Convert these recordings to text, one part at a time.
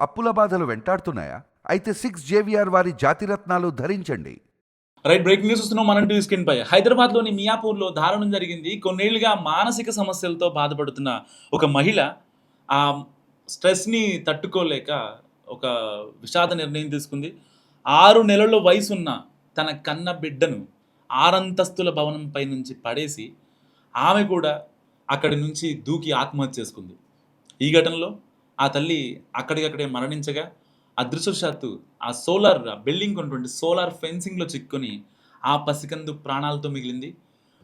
అప్పుల బాధలు వెంటాడుతున్నాయా? అయితే 6 జేవిఆర్ వారి జాతిరత్నాలు ధరించండి. రైట్, బ్రేకింగ్ న్యూస్ వస్తున్నాం మనం టీవీ స్క్రీన్ పై. హైదరాబాద్లోని మియాపూర్లో దారుణం జరిగింది. కొన్నేళ్లుగా మానసిక సమస్యలతో బాధపడుతున్న ఒక మహిళ ఆ స్ట్రెస్ని తట్టుకోలేక ఒక విషాద నిర్ణయం తీసుకుంది. 6 నెలల వయసున్న తన కన్న బిడ్డను 6 అంతస్తుల భవనంపై నుంచి పడేసి ఆమె కూడా అక్కడి నుంచి దూకి ఆత్మహత్య చేసుకుంది. ఈ ఘటనలో ఆ తల్లి అక్కడికక్కడే మరణించగా, అదృష్టవశాత్తు ఆ బిల్డింగ్ ఉన్నటువంటి సోలార్ ఫెన్సింగ్‌లో చిక్కుకొని ఆ పసికందు ప్రాణాలతో మిగిలింది.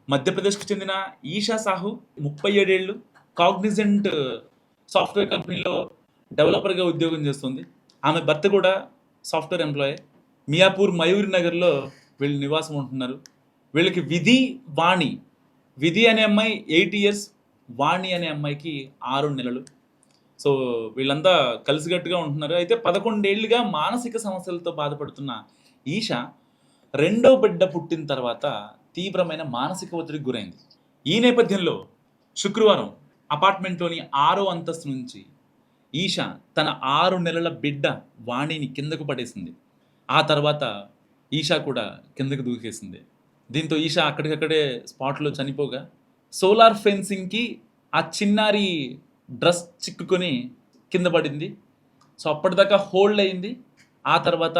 మధ్యప్రదేశ్‌కు చెందిన ఈషా సాహు 37 ఏళ్ళు కాగ్నిజెంట్ సాఫ్ట్‌వేర్ కంపెనీలో డెవలపర్‌గా ఉద్యోగం చేస్తుంది. ఆమె భర్త కూడా సాఫ్ట్‌వేర్ ఎంప్లాయే. మియాపూర్ మయూరి నగర్‌లో వీళ్ళు నివాసం ఉంటున్నారు. వీళ్ళకి వాణి. విధి అనే అమ్మాయి 8 ఇయర్స్, వాణి అనే అమ్మాయికి 6 నెలలు. సో వీళ్ళంతా కలిసికట్టుగా ఉంటున్నారు. అయితే 11 ఏళ్లుగా మానసిక సమస్యలతో బాధపడుతున్న ఈషా రెండో బిడ్డ పుట్టిన తర్వాత తీవ్రమైన మానసిక ఒత్తిడికి గురైంది. ఈ నేపథ్యంలో శుక్రవారం అపార్ట్మెంట్లోని 6వ అంతస్తు నుంచి ఈషా తన 6 నెలల బిడ్డ వాణిని కిందకు పడేసింది. ఆ తర్వాత ఈషా కూడా కిందకు దూకేసింది. దీంతో ఈషా అక్కడికక్కడే స్పాట్లో చనిపోగా, సోలార్ ఫెన్సింగ్‌కి ఆ చిన్నారి డ్రెస్ చిక్కుకొని కింద పడింది. సో అప్పటిదాకా హోల్డ్ అయింది. ఆ తర్వాత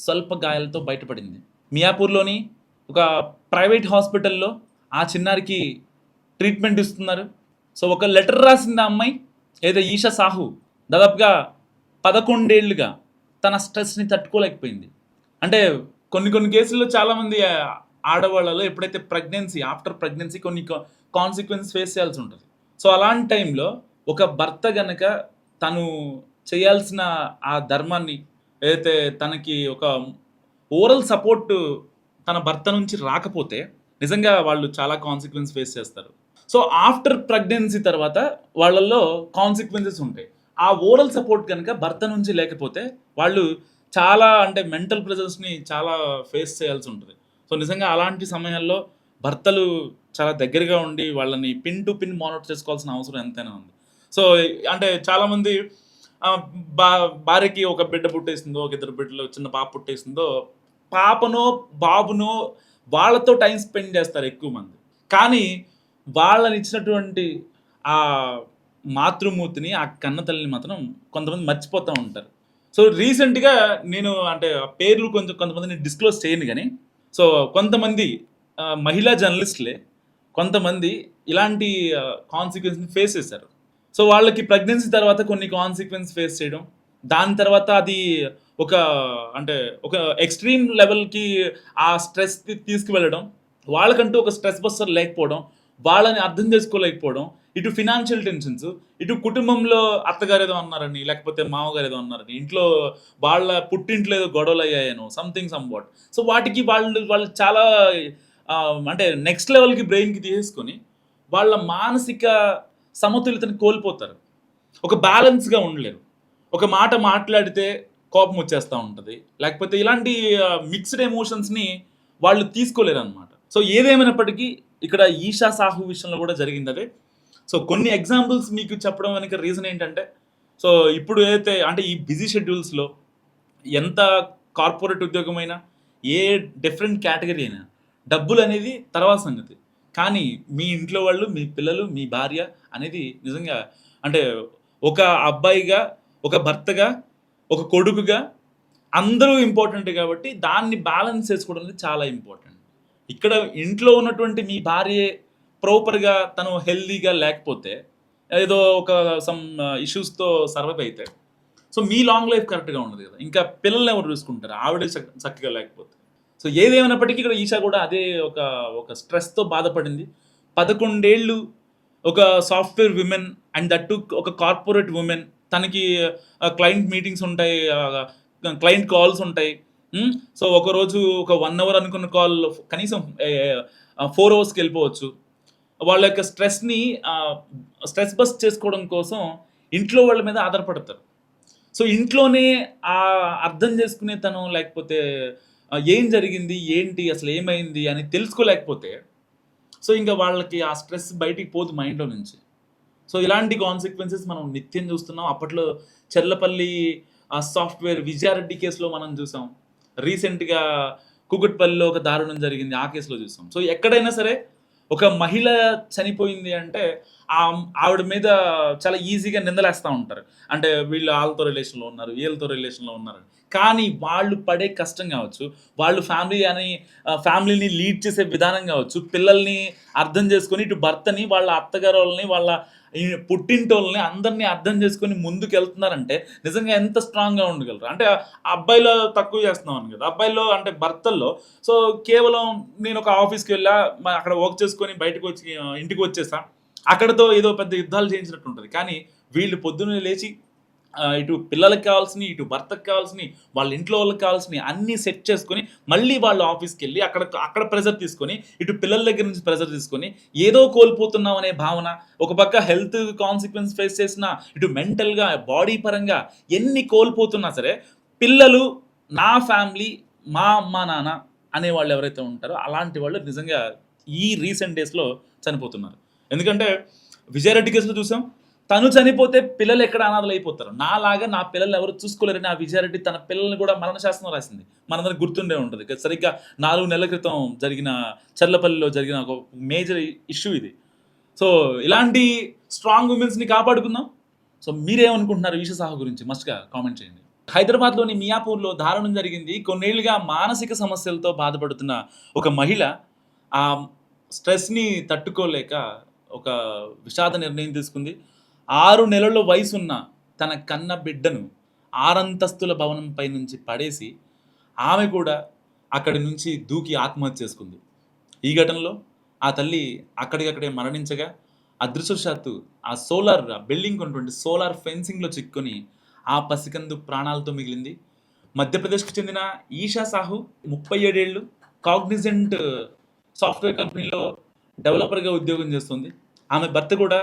స్వల్ప గాయాలతో బయటపడింది. మియాపూర్‌లోని ఒక ప్రైవేట్ హాస్పిటల్‌లో ఆ చిన్నారికి ట్రీట్మెంట్ ఇస్తున్నారు. సో ఒక లెటర్ రాసింది ఆ అమ్మాయి, ఏదో ఈషా సాహు దాదాపుగా 11 ఏళ్లుగా తన స్ట్రెస్‌ని తట్టుకోలేకపోయింది. అంటే కొన్ని కేసుల్లో చాలామంది ఆడవాళ్ళలో ఎప్పుడైతే ఆఫ్టర్ ప్రెగ్నెన్సీ కొన్ని కాన్సిక్వెన్స్ ఫేస్ చేయాల్సి ఉంటుంది. సో అలాంటి టైంలో ఒక భర్త గనక తను చేయాల్సిన ఆ ధర్మాన్ని, ఏదైతే తనకి ఒక ఓరల్ సపోర్ట్ తన భర్త నుంచి రాకపోతే నిజంగా వాళ్ళు చాలా కాన్సిక్వెన్స్ ఫేస్ చేస్తారు. సో ఆఫ్టర్ ప్రెగ్నెన్సీ తర్వాత వాళ్ళల్లో కాన్సిక్వెన్సెస్ ఉంటాయి. ఆ ఓరల్ సపోర్ట్ కనుక భర్త నుంచి లేకపోతే వాళ్ళు చాలా అంటే మెంటల్ ప్రెజర్స్ని చాలా ఫేస్ చేయాల్సి ఉంటుంది. సో నిజంగా అలాంటి సమయాల్లో భర్తలు చాలా దగ్గరగా ఉండి వాళ్ళని పిన్ టు పిన్ మానిటర్ చేసుకోవాల్సిన అవసరం ఎంతైనా ఉంది. సో అంటే చాలామంది భార్యకి ఒక బిడ్డ పుట్టేసిందో, ఒక ఇద్దరు బిడ్డలు చిన్న పాప పుట్టేసిందో, పాపనో బాబునో వాళ్ళతో టైం స్పెండ్ చేస్తారు ఎక్కువ మంది. కానీ వాళ్ళని ఇచ్చినటువంటి ఆ మాతృమూర్తిని, ఆ కన్న తల్లిని మాత్రం కొంతమంది మర్చిపోతూ ఉంటారు. సో రీసెంట్‌గా నేను అంటే పేర్లు కొంతమందిని డిస్క్లోజ్ చేయను గానీ, సో కొంతమంది మహిళా జర్నలిస్టులే కొంతమంది ఇలాంటి కాన్సిక్వెన్స్‌ని ఫేస్ చేశారు. సో వాళ్ళకి ప్రెగ్నెన్సీ తర్వాత కొన్ని కాన్సిక్వెన్స్ ఫేస్ చేయడం, దాని తర్వాత అది ఒక అంటే ఒక ఎక్స్‌ట్రీమ్ లెవెల్‌కి ఆ స్ట్రెస్ తీసుకువెళ్ళడం, వాళ్ళకంటూ ఒక స్ట్రెస్ బస్టర్ లేకపోవడం, వాళ్ళని అర్థం చేసుకోలేకపోవడం, ఇటు ఫినాన్షియల్ టెన్షన్స్, ఇటు కుటుంబంలో అత్తగారేదో అన్నారని, లేకపోతే మామగారేదో అన్నారని, ఇంట్లో వాళ్ళ పుట్టింట్లో ఏదో గొడవలయ్యాయనో సంథింగ్ సంవాట్. సో వాటికి వాళ్ళు చాలా అంటే నెక్స్ట్ లెవెల్‌కి బ్రెయిన్‌కి తీసేసుకొని వాళ్ళ మానసిక సమతుల్యతని కోల్పోతారు. ఒక బ్యాలెన్స్‌గా ఉండలేరు. ఒక మాట మాట్లాడితే కోపం వచ్చేస్తా ఉంటది. లేకపోతే ఇలాంటి మిక్స్డ్ ఎమోషన్స్‌ని వాళ్ళు తీసుకోలేరనమాట. సో ఏదేమైనప్పటికీ ఇక్కడ ఈషా సాహు విషయంలో కూడా జరిగిందదే. సో కొన్ని ఎగ్జాంపుల్స్ మీకు చెప్పడం వెనక రీజన్ ఏంటంటే, సో ఇప్పుడు ఏదైతే అంటే ఈ బిజీ షెడ్యూల్స్‌లో ఎంత కార్పొరేట్ ఉద్యోగమైనా, ఏ డిఫరెంట్ కేటగరీ అయినా డబ్బులనేది తర్వాత సంగతి. కానీ మీ ఇంట్లో వాళ్ళు, మీ పిల్లలు, మీ భార్య అనేది నిజంగా అంటే ఒక అబ్బాయిగా, ఒక భర్తగా, ఒక కొడుకుగా అందరూ ఇంపార్టెంటే కాబట్టి దాన్ని బ్యాలెన్స్ చేసుకోవడం అనేది చాలా ఇంపార్టెంట్. ఇక్కడ ఇంట్లో ఉన్నటువంటి మీ భార్యే ప్రాపర్‌గా తను హెల్తీగా లేకపోతే ఏదో ఒక సమ్ ఇష్యూస్‌తో సర్వైవ్ అయితే సో మీ లాంగ్ లైఫ్ కరెక్ట్‌గా ఉండదు కదా! ఇంకా పిల్లల్ని ఎవరు చూసుకుంటారు? ఆవిడే చక్కగా లేకపోతే. సో ఏదేమైనప్పటికీ ఇక్కడ ఈషా కూడా అదే ఒక స్ట్రెస్‌తో బాధపడింది. 11 ఏళ్ళు ఒక software women and that two ఒక కార్పొరేట్ వుమెన్. తనకి క్లయింట్ మీటింగ్స్ ఉంటాయి. క్లయింట్ కాల్స్ ఉంటాయి. సో ఒకరోజు ఒక 1 అవర్ అనుకున్న కాల్ కనీసం 4 అవర్స్‌కెళ్ళిపోవచ్చు. వాళ్ళ యొక్క స్ట్రెస్ బస్ట్ చేసుకోవడం కోసం ఇంట్లో వాళ్ళ మీద ఆధారపడతారు. సో ఇంట్లోనే అర్థం చేసుకునే తనం లేకపోతే ఏం జరిగింది? ఏంటి? అసలు ఏమైంది? అని తెలుసుకోలేకపోతే సో ఇంక వాళ్ళకి ఆ స్ట్రెస్ బయటికి పోదు మైండ్‌లో నుంచి. సో ఇలాంటి కాన్సిక్వెన్సెస్ మనం నిత్యం చూస్తున్నాం. అప్పట్లో చెర్లపల్లి సాఫ్ట్‌వేర్ విజయారెడ్డి కేసులో మనం చూసాం. రీసెంట్‌గా కూకట్పల్లిలో ఒక దారుణం జరిగింది. ఆ కేసులో చూసాం. సో ఎక్కడైనా సరే ఒక మహిళ చనిపోయింది అంటే ఆవిడ మీద చాలా ఈజీగా నిందలేస్తా ఉంటారు. అంటే వీళ్ళు ఆళ్ళతో రిలేషన్‌లో ఉన్నారు, వీళ్ళతో రిలేషన్‌లో ఉన్నారని. కానీ వాళ్ళు పడే కష్టం కావచ్చు, వాళ్ళు ఫ్యామిలీని లీడ్ చేసే విధానం కావచ్చు, పిల్లల్ని అర్థం చేసుకొని ఇటు భర్తని, వాళ్ళ అత్తగారోళ్ళని, వాళ్ళ ఈ పుట్టింటోళ్ళని అందరిని అర్థం చేసుకొని ముందుకెళ్తున్నారంటే నిజంగా ఎంత స్ట్రాంగ్‌గా ఉండగలరు. అంటే ఆ అబ్బాయిలో తక్కువ చేస్తున్నామని కదా! అబ్బాయిల్లో అంటే భర్తల్లో సో కేవలం నేనొక ఆఫీస్‌కి వెళ్ళా, అక్కడ వర్క్ చేసుకొని బయటకొచ్చి ఇంటికి వచ్చేసా. అక్కడితో ఏదో పెద్ద యుద్ధాలు చేయించినట్టు ఉంటది. కానీ వీళ్ళు పొద్దున్నే లేచి ఇటు పిల్లలకి కావాల్సినయి, ఇటు భర్తకి కావాల్సినయి, వాళ్ళ ఇంట్లో వాళ్ళకి కావాల్సినయి అన్నీ సెట్ చేసుకొని, మళ్ళీ వాళ్ళు ఆఫీస్‌కెళ్ళి అక్కడ ప్రెషర్ తీసుకొని, ఇటు పిల్లల దగ్గర నుంచి ప్రెషర్ తీసుకొని, ఏదో కోల్పోతున్నాం అనే భావన, ఒక పక్క హెల్త్ కాన్సిక్వెన్స్ ఫేస్ చేసినా, ఇటు మెంటల్‌గా, బాడీ పరంగా ఎన్ని కోల్పోతున్నా సరే, పిల్లలు, నా ఫ్యామిలీ, మా అమ్మా, నాన్న అనేవాళ్ళు ఎవరైతే ఉంటారో, అలాంటి వాళ్ళు నిజంగా ఈ రీసెంట్ డేస్‌లో చనిపోతున్నారు. ఎందుకంటే విజయారెడ్డి కేసులో చూసాం. తను చనిపోతే పిల్లలు ఎక్కడ అనాథలైపోతారు. నాలాగా నా పిల్లల్ని ఎవరు చూసుకోలేరని ఆ విజయారెడ్డి తన పిల్లల్ని కూడా మరణ శాసనం రాసింది. మనందరికి గుర్తుండే ఉంటది. సరిగ్గా 4 నెలల క్రితం జరిగిన చర్లపల్లిలో జరిగిన ఒక మేజర్ ఇష్యూ ఇది. సో ఇలాంటి స్ట్రాంగ్ వుమెన్స్‌ని కాపాడుకుందాం. సో మీరేమనుకుంటున్నారు ఈషా సాహు గురించి? మస్ట్‌గా కామెంట్ చేయండి. హైదరాబాద్‌లోని మియాపూర్‌లో దారుణం జరిగింది. కొన్నేళ్లుగా మానసిక సమస్యలతో బాధపడుతున్న ఒక మహిళ ఆ స్ట్రెస్‌ని తట్టుకోలేక ఒక విషాద నిర్ణయం తీసుకుంది. 6 నెలల వయసున్న తన కన్న బిడ్డను 6 అంతస్తుల భవనంపై నుంచి పడేసి, ఆమె కూడా అక్కడి నుంచి దూకి ఆత్మహత్య చేసుకుంది. ఈ ఘటనలో ఆ తల్లి అక్కడికక్కడే మరణించగా, అదృష్టవశాత్తు ఆ బిల్డింగ్‌కి ఉన్నటువంటి సోలార్ ఫెన్సింగ్‌లో చిక్కుకొని ఆ పసికందు ప్రాణాలతో మిగిలింది. మధ్యప్రదేశ్‌కి చెందిన ఈషా సాహు 37 ఏళ్ళు కాగ్నిజెంట్ సాఫ్ట్‌వేర్ కంపెనీలో డెవలపర్‌గా ఉద్యోగం చేస్తుంది. ఆమె భర్త కూడా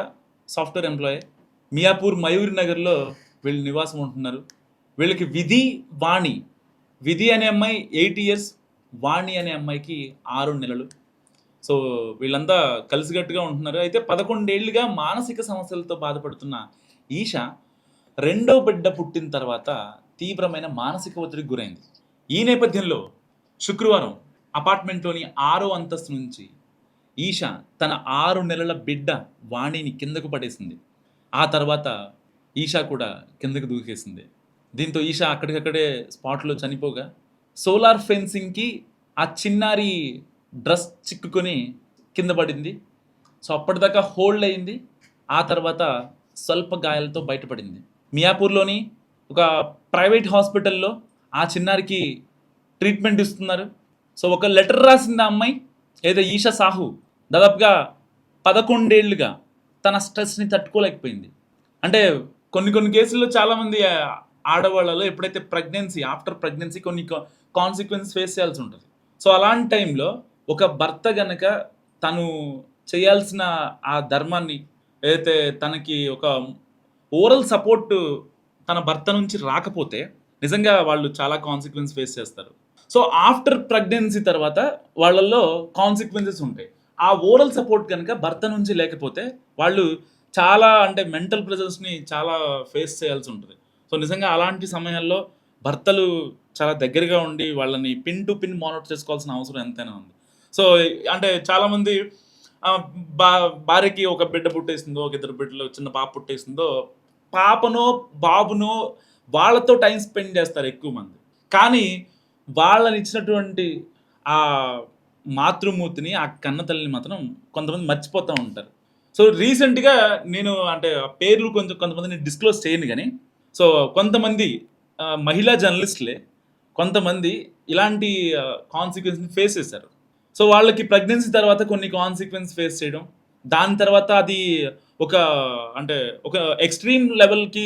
సాఫ్ట్‌వేర్ ఎంప్లాయే. మియాపూర్ మయూర్ నగర్‌లో వీళ్ళు నివాసం ఉంటున్నారు. వీళ్ళకి వాణి. విధి అనే అమ్మాయి 8 ఇయర్స్, వాణి అనే అమ్మాయికి 6 నెలలు. సో వీళ్ళంతా కలిసికట్టుగా ఉంటున్నారు. అయితే 11 ఏళ్లుగా మానసిక సమస్యలతో బాధపడుతున్న ఈషా రెండో బిడ్డ పుట్టిన తర్వాత తీవ్రమైన మానసిక ఒత్తిడికి గురైంది. ఈ నేపథ్యంలో శుక్రవారం అపార్ట్మెంట్‌లోని 6వ అంతస్తు నుంచి ఈషా తన 6 నెలల బిడ్డ వాణిని కిందకు పడేసింది. ఆ తర్వాత ఈషా కూడా కిందకు దూకేసింది. దీంతో ఈషా అక్కడికక్కడే స్పాట్‌లో చనిపోగా, సోలార్ ఫెన్సింగ్‌కి ఆ చిన్నారి డ్రెస్ చిక్కుకొని కింద పడింది. సో అప్పటిదాకా హోల్డ్ అయింది. ఆ తర్వాత స్వల్ప గాయాలతో బయటపడింది. మియాపూర్‌లోని ఒక ప్రైవేట్ హాస్పిటల్‌లో ఆ చిన్నారికి ట్రీట్మెంట్ ఇస్తున్నారు. సో ఒక లెటర్ రాసింది ఆ అమ్మాయి. ఏదో ఈషా సాహు దాదాపుగా 11 ఏళ్లుగా తన స్ట్రెస్‌ని తట్టుకోలేకపోయింది. అంటే కొన్ని కేసుల్లో చాలామంది ఆడవాళ్ళలో ఎప్పుడైతే ఆఫ్టర్ ప్రెగ్నెన్సీ కొన్ని కాన్సిక్వెన్సెస్ ఫేస్ చేయాల్సి ఉంటది. సో అలాంటి టైంలో ఒక భర్త గనక తను చేయాల్సిన ఆ ధర్మాన్ని ఏదైతే తనకి ఒక ఓరల్ సపోర్ట్ తన భర్త నుంచి రాకపోతే నిజంగా వాళ్ళు చాలా కాన్సిక్వెన్స్ ఫేస్ చేస్తారు. సో ఆఫ్టర్ ప్రెగ్నెన్సీ తర్వాత వాళ్ళల్లో కాన్సిక్వెన్సెస్ ఉంటాయి. ఆ ఓరల్ సపోర్ట్ గనక భర్త నుంచి లేకపోతే వాళ్ళు చాలా అంటే మెంటల్ ప్రెషర్స్‌ని చాలా ఫేస్ చేయాల్సి ఉంటది. సో నిజంగా అలాంటి సమయాల్లో భర్తలు చాలా దగ్గరగా ఉండి వాళ్ళని పిన్ టు పిన్ మానిటర్ చేసుకోవాల్సిన అవసరం ఎంతైనా ఉంది. సో అంటే చాలామంది ఆహ్, భా భార్యకి ఒక బిడ్డ పుట్టేసిందో, ఒక ఇద్దరు బిడ్డలు చిన్న పాప పుట్టేసిందో, పాపనో, బాబునో వాళ్ళతో టైమ్ స్పెండ్ చేస్తారు ఎక్కువ మంది. కానీ వాళ్ళనిచ్చినటువంటి ఆ మాతృమూర్తిని, ఆ కన్న తల్లిని మాత్రం కొంతమంది మర్చిపోతా ఉంటారు. సో రీసెంట్‌గా నేను అంటే ఆ పేర్లు కొంతమందిని డిస్క్లోజ్ చేయను గానీ, సో కొంతమంది మహిళా జర్నలిస్ట్‌లే కొంతమంది ఇలాంటి కాన్సిక్వెన్స్‌ని ఫేస్ చేశారు. సో వాళ్ళకి ప్రెగ్నెన్సీ తర్వాత కొన్ని కాన్సిక్వెన్స్ ఫేస్ చేయడం. దాని తర్వాత అది ఒక అంటే ఒక ఎక్స్‌ట్రీమ్ లెవెల్‌కి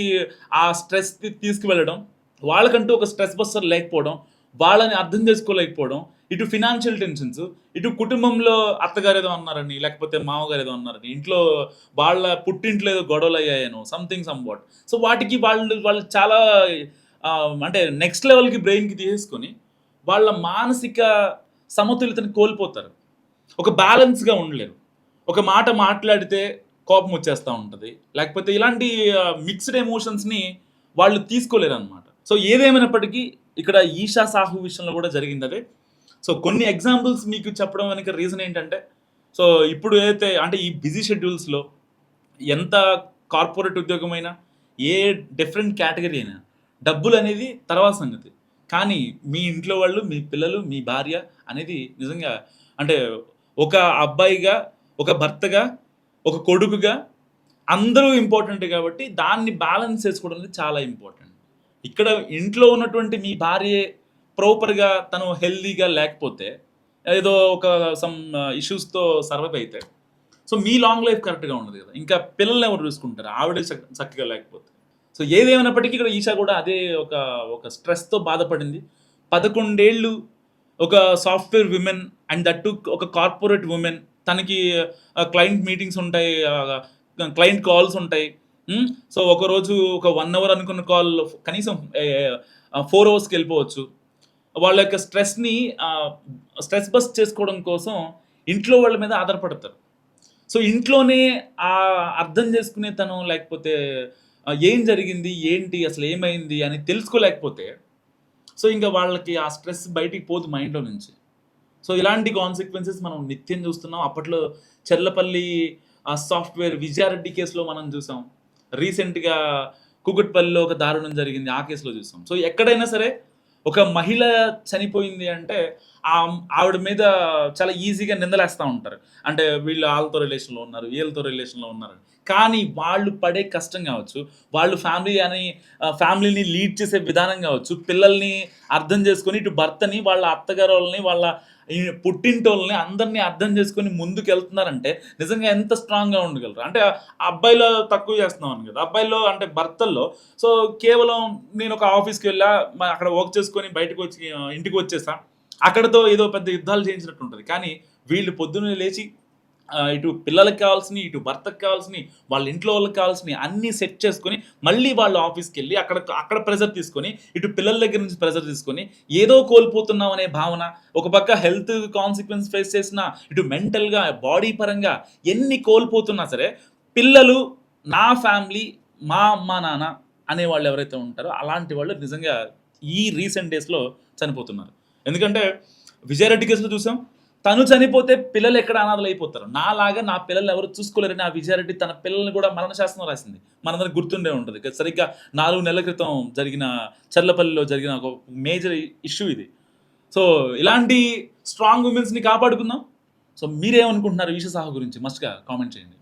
ఆ స్ట్రెస్ తీసుకువెళ్ళడం. వాళ్ళకంటూ ఒక స్ట్రెస్ బస్టర్ లేకపోవడం. వాళ్ళని అర్థం చేసుకోలేకపోవడం. ఇటు ఫినాన్షియల్ టెన్షన్స్, ఇటు కుటుంబంలో అత్తగారేదో అన్నారని, లేకపోతే మామగారేదో అన్నారని, ఇంట్లో వాళ్ళ పుట్టింట్లో ఏదో గొడవలయ్యాయనో సంవాట్. సో వాటికి వాళ్ళు చాలా అంటే నెక్స్ట్ లెవెల్‌కి బ్రెయిన్‌కి తీసేసుకొని వాళ్ళ మానసిక సమతుల్యతను కోల్పోతారు. ఒక బ్యాలెన్స్‌గా ఉండలేరు. ఒక మాట మాట్లాడితే కోపం వచ్చేస్తూ ఉంటుంది. లేకపోతే ఇలాంటి మిక్స్డ్ ఎమోషన్స్‌ని వాళ్ళు తీసుకోలేరనమాట. సో ఏదేమైనప్పటికీ ఇక్కడ ఈషా సాహు విషయంలో కూడా జరిగిందదే. సో కొన్ని ఎగ్జాంపుల్స్ మీకు చెప్పడం వెనక రీజన్ ఏంటంటే, సో ఇప్పుడు ఏదైతే అంటే ఈ బిజీ షెడ్యూల్స్‌లో ఎంత కార్పొరేట్ ఉద్యోగమైనా, ఏ డిఫరెంట్ కేటగరీ అయినా డబ్బులనేది తర్వాత సంగతి. కానీ మీ ఇంట్లో వాళ్ళు, మీ పిల్లలు, మీ భార్య అనేది నిజంగా అంటే ఒక అబ్బాయిగా, ఒక భర్తగా, ఒక కొడుకుగా అందరూ ఇంపార్టెంటే కాబట్టి దాన్ని బ్యాలెన్స్ చేసుకోవడం అనేది చాలా ఇంపార్టెంట్. ఇక్కడ ఇంట్లో ఉన్నటువంటి మీ భార్యే ప్రాపర్‌గా తను హెల్తీగా లేకపోతే, ఏదో ఒక సమ్ ఇష్యూస్‌తో సర్వైవ్ అయితే, సో మీ లాంగ్ లైఫ్ కరెక్ట్‌గా ఉండదు కదా! ఇంకా పిల్లల్ని ఎవరు చూసుకుంటారు? ఆవిడే చక్కగా లేకపోతే. సో ఏదేమైనప్పటికీ ఇక్కడ ఈషా కూడా అదే ఒక స్ట్రెస్‌తో బాధపడింది. 11 ఏళ్ళు ఒక software women and that two ఒక కార్పొరేట్ వుమెన్. తనకి క్లయింట్ మీటింగ్స్ ఉంటాయి. క్లయింట్ కాల్స్ ఉంటాయి. సో ఒకరోజు ఒక 1 అవర్ అనుకున్న కాల్ కనీసం 4 అవర్స్‌కెళ్ళిపోవచ్చు. వాళ్ళ యొక్క స్ట్రెస్ బస్ట్ చేసుకోవడం కోసం ఇంట్లో వాళ్ళ మీద ఆధారపడతారు. సో ఇంట్లోనే అర్థం చేసుకునే తనం లేకపోతే ఏం జరిగింది? ఏంటి? అసలు ఏమైంది? అని తెలుసుకోలేకపోతే, సో ఇంక వాళ్ళకి ఆ స్ట్రెస్ బయటికి పోదు మైండ్‌లో నుంచి. సో ఇలాంటి కాన్సిక్వెన్సెస్ మనం నిత్యం చూస్తున్నాం. అప్పట్లో చెర్లపల్లి సాఫ్ట్‌వేర్ విజయారెడ్డి కేసులో మనం చూసాం. రీసెంట్‌గా కూకట్పల్లిలో ఒక దారుణం జరిగింది. ఆ కేసులో చూసాం. సో ఎక్కడైనా సరే ఒక మహిళ చనిపోయింది అంటే ఆవిడ మీద చాలా ఈజీగా నిందలేస్తా ఉంటారు. అంటే వీళ్ళు ఆళ్ళతో రిలేషన్‌లో ఉన్నారు, వీళ్ళతో రిలేషన్‌లో ఉన్నారు. కానీ వాళ్ళు పడే కష్టం కావచ్చు, వాళ్ళు ఫ్యామిలీని లీడ్ చేసే విధానం కావచ్చు, పిల్లల్ని అర్థం చేసుకొని ఇటు భర్తని, వాళ్ళ అత్తగారోళ్ళని, వాళ్ళ ఈ పుట్టింటోళ్ళని అందరిని అర్థం చేసుకొని ముందుకెళ్తున్నారంటే నిజంగా ఎంత స్ట్రాంగ్‌గా ఉండగలరు. అంటే అబ్బాయిలో తక్కువ చేస్తున్నామని కదా! అబ్బాయిల్లో అంటే భర్తల్లో సో కేవలం నేను ఒక ఆఫీస్‌కి వెళ్ళా, అక్కడ వర్క్ చేసుకొని బయటకొచ్చి ఇంటికి వచ్చేసా. అక్కడితో ఏదో పెద్ద యుద్ధాలు చేయించినట్టు ఉంటది. కానీ వీళ్ళు పొద్దున్నే లేచి ఇటు పిల్లలకి కావాల్సినయి, ఇటు భర్తకి కావాల్సినయి, వాళ్ళ ఇంట్లో వాళ్ళకి కావాల్సినయి అన్నీ సెట్ చేసుకొని, మళ్ళీ వాళ్ళు ఆఫీస్‌కెళ్ళి అక్కడ ప్రెషర్ తీసుకొని, ఇటు పిల్లల దగ్గర నుంచి ప్రెషర్ తీసుకొని, ఏదో కోల్పోతున్నాం అనే భావన, ఒక పక్క హెల్త్ కాన్సిక్వెన్స్ ఫేస్ చేసినా, ఇటు మెంటల్‌గా, బాడీ పరంగా ఎన్ని కోల్పోతున్నా సరే, పిల్లలు, నా ఫ్యామిలీ, మా అమ్మా, నాన్న అనేవాళ్ళు ఎవరైతే ఉంటారో, అలాంటి వాళ్ళు నిజంగా ఈ రీసెంట్ డేస్‌లో చనిపోతున్నారు. ఎందుకంటే విజయారెడ్డి కేసులో చూసాం. తను చనిపోతే పిల్లలు ఎక్కడ అనాథలైపోతారు. నాలాగా నా పిల్లల్ని ఎవరు చూసుకోలేరని ఆ విజయారెడ్డి తన పిల్లల్ని కూడా మరణ శాసనం రాసింది. మనందరికి గుర్తుండే ఉంటది. సరిగ్గా 4 నెలల క్రితం జరిగిన చర్లపల్లిలో జరిగిన ఒక మేజర్ ఇష్యూ ఇది. సో ఇలాంటి స్ట్రాంగ్ వుమెన్స్‌ని కాపాడుకుందాం. సో మీరేమనుకుంటున్నారు ఈషా సాహు గురించి? మస్ట్‌గా కామెంట్ చేయండి.